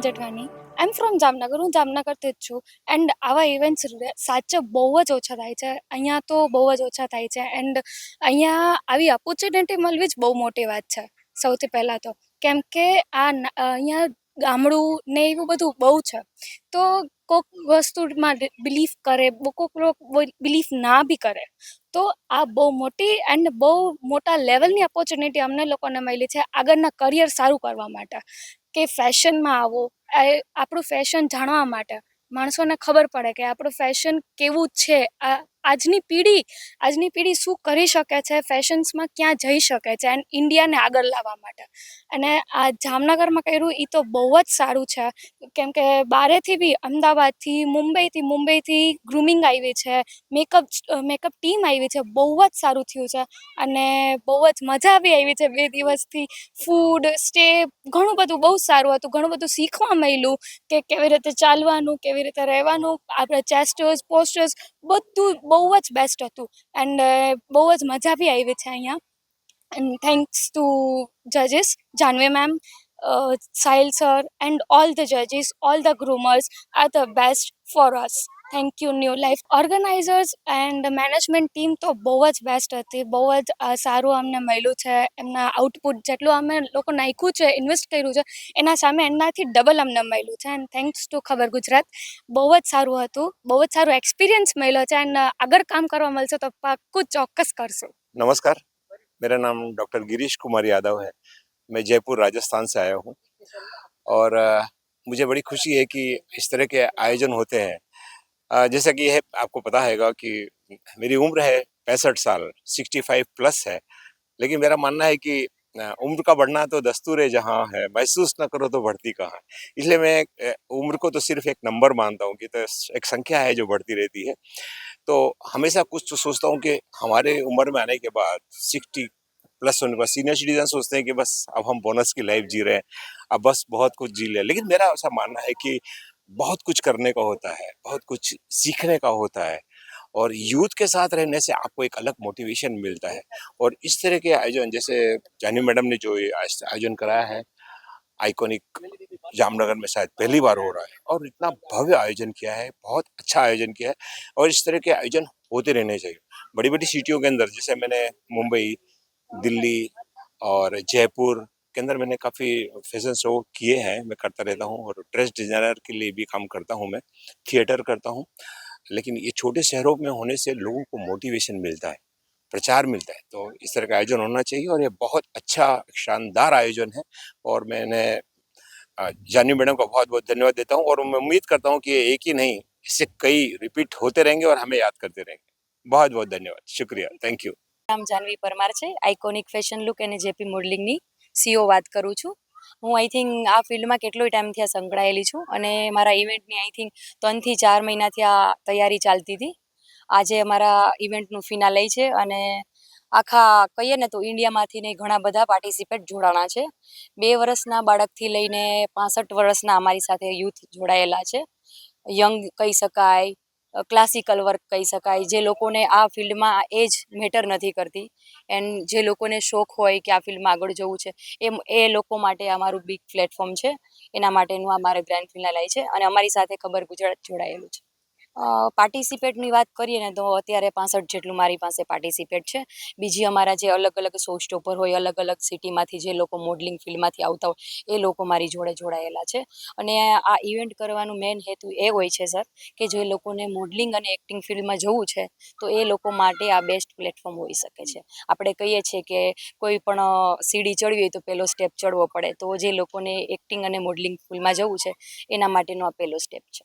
જેઠવાની I am from Jamnagar. હું જામનગરથી જ છું. એન્ડ આવા ઇવેન્ટ્સ સાચે બહુ જ ઓછા થાય છે અહીંયા, તો બહુ જ ઓછા થાય છે. એન્ડ અહીંયા આવી ઓપોર્ચ્યુનિટી મળવી જ બહુ મોટી વાત છે સૌથી પહેલાં તો. કેમ કે અહીંયા ગામડું ને એવું બધું બહુ છે, તો કોઈક વસ્તુમાં બિલીફ કરે, કોઈક લોકો બિલીફ ના બી કરે, તો આ બહુ મોટી એન્ડ બહુ મોટા લેવલની ઓપોર્ચ્યુનિટી અમને લોકોને મળી છે આગળના કરિયર સારું કરવા માટે. કે ફેશનમાં આવો, આપણું ફેશન જાણવા માટે માણસોને ખબર પડે કે આપણું ફેશન કેવું છે, આજની પેઢી શું કરી શકે છે, ફેશન્સમાં ક્યાં જઈ શકે છે, એન્ડ ઇન્ડિયાને આગળ લાવવા માટે. અને આ જામનગરમાં કર્યું એ તો બહુ જ સારું છે. કેમ કે બારેથી બી, અમદાવાદથી, મુંબઈથી ગ્રુમિંગ આવી છે, મેકઅપ ટીમ આવી છે, બહુ જ સારું થયું છે. અને બહુ જ મજા બી આવી છે 2 દિવસથી. ફૂડ, સ્ટે, ઘણું બધું બહુ સારું હતું. ઘણું બધું શીખવા મળ્યું કે કેવી રીતે ચાલવાનું, કેવી રીતે રહેવાનું, આપણે ચેસ્ટર્સ, પોસ્ટર્સ, બધું બહુ જ બેસ્ટ હતું. એન્ડ બહુ જ મજા બી આવી છે અહીંયા. એન્ડ થેન્ક્સ ટુ જજીસ, Janvi ma'am, Sahil sir, and all the જજીસ, all the groomers are the best for us. Thank you new life organizers and management team તો બહુ જ બેસ્ટ હતી. બહુ જ સારું અમને મળ્યું છે. એમના આઉટપુટ જેટલું અમે લોકો નાખ્યું છે, ઇન્વેસ્ટ કર્યું છે, એના સામે એનાથી ડબલ અમને મળ્યું છે. એન્ડ થેન્ક્સ ટુ ખબર ગુજરાત, બહુ જ સારું હતું. બહુ જ સારો એક્સપિરિયન્સ મળ્યો છે. એન્ડ આગળ કામ કરવા મળશે તો પાક્કું ચોક્કસ કરશું. नमस्कार, मेरा नाम डॉक्टर गिरीश कुमार यादव है। मैं जयपुर राजस्थान से आया हूँ और मुझे बड़ी खुशी है कि इस तरह के आयोजन होते हैं। जैसा कि यह आपको पता हैगा कि मेरी उम्र है 65 साल, 65 प्लस है, लेकिन मेरा मानना है कि उम्र का बढ़ना तो दस्तूर है जहाँ है, महसूस न करो तो बढ़ती कहाँ। इसलिए मैं उम्र को तो सिर्फ एक नंबर मानता हूँ कि तो एक संख्या है जो बढ़ती रहती है। तो हमेशा कुछ तो सोचता हूँ कि हमारे उम्र में आने के बाद 60 प्लस होने पर सीनियर सिटीजन सोचते हैं कि बस अब हम बोनस की लाइफ जी रहे हैं, अब बस बहुत कुछ जी ले। लेकिन मेरा ऐसा मानना है कि बहुत कुछ करने का होता है, बहुत कुछ सीखने का होता है, और यूथ के साथ रहने से आपको एक अलग मोटिवेशन मिलता है। और इस तरह के आयोजन, जैसे जानी मैडम ने जो ये आयोजन कराया है, आइकॉनिक, जामनगर में शायद पहली बार हो रहा है, और इतना भव्य आयोजन किया है, बहुत अच्छा आयोजन किया है। और इस तरह के आयोजन होते रहने चाहिए बड़ी बड़ी सिटियों के अंदर। जैसे मैंने मुंबई, दिल्ली और जयपुर के अंदर मैंने काफ़ी फैशन शो किए हैं, मैं करता रहता हूँ, और ड्रेस डिज़ाइनर के लिए भी काम करता हूँ, मैं थिएटर करता हूँ। लेकिन ये छोटे शहरों में होने से लोगों को मोटिवेशन मिलता है, प्रचार मिलता है, तो इस तरह का आयोजन होना चाहिए, और ये बहुत अच्छा शानदार आयोजन है। और मैंने जानी मैडम का बहुत बहुत धन्यवाद देता हूँ, और मैं उम्मीद करता हूँ कि ये एक ही नहीं, इससे कई रिपीट होते रहेंगे और हमें याद करते रहेंगे। बहुत बहुत धन्यवाद, शुक्रिया, थैंक यू। નામ જાનવી પરમાર છે, આઇકોનિક ફેશન લુક અને જેપી મોડલિંગની સીઓ વાત કરું છું. હું આઈ થિંક આ ફિલ્ડમાં કેટલોય ટાઈમથી આ સંકળાયેલી છું, અને મારા ઇવેન્ટની આઈ થિંક 3 થી 4 મહિનાથી આ તૈયારી ચાલતી હતી. આજે અમારા ઇવેન્ટનું ફિનાલે છે, અને આખા કહીએ ને તો ઇન્ડિયામાંથી ને ઘણા બધા પાર્ટિસિપેટ જોડાણા છે. 2 વર્ષના બાળકથી લઈને 65 વર્ષના અમારી સાથે યુથ જોડાયેલા છે. યંગ કહી શકાય, ક્લાસિકલ વર્ક કહી શકાય, જે લોકોને આ ફિલ્ડમાં એજ મેટર નથી કરતી, એન્ડ જે લોકોને શોખ હોય કે આ ફિલ્ડમાં આગળ જવું છે, એ લોકો માટે અમારું બિગ પ્લેટફોર્મ છે. એના માટેનું અમારે ગ્રાન્ડ ફિનાલે છે, અને અમારી સાથે ખબર ગુજરાત જોડાયેલું છે. પાર્ટિસિપેટની વાત કરીએ ને તો અત્યારે 65 જેટલું મારી પાસે પાર્ટિસિપેટ છે. બીજી અમારા જે અલગ અલગ શો સ્ટોપર હોય, અલગ અલગ સિટીમાંથી જે લોકો મોડલિંગ ફિલ્ડમાંથી આવતા હોય એ લોકો મારી જોડે જોડાયેલા છે. અને આ ઇવેન્ટ કરવાનું મેઇન હેતુ એ હોય છે સર કે જે લોકોને મોડલિંગ અને એક્ટિંગ ફિલ્ડમાં જવું છે તો એ લોકો માટે આ બેસ્ટ પ્લેટફોર્મ હોઈ શકે છે. આપણે કહીએ છીએ કે કોઈ પણ સીડી ચડવી હોય તો પહેલો સ્ટેપ ચડવો પડે, તો જે લોકોને એક્ટિંગ અને મોડલિંગ ફિલ્ડમાં જવું છે એના માટેનો આ પહેલો સ્ટેપ છે.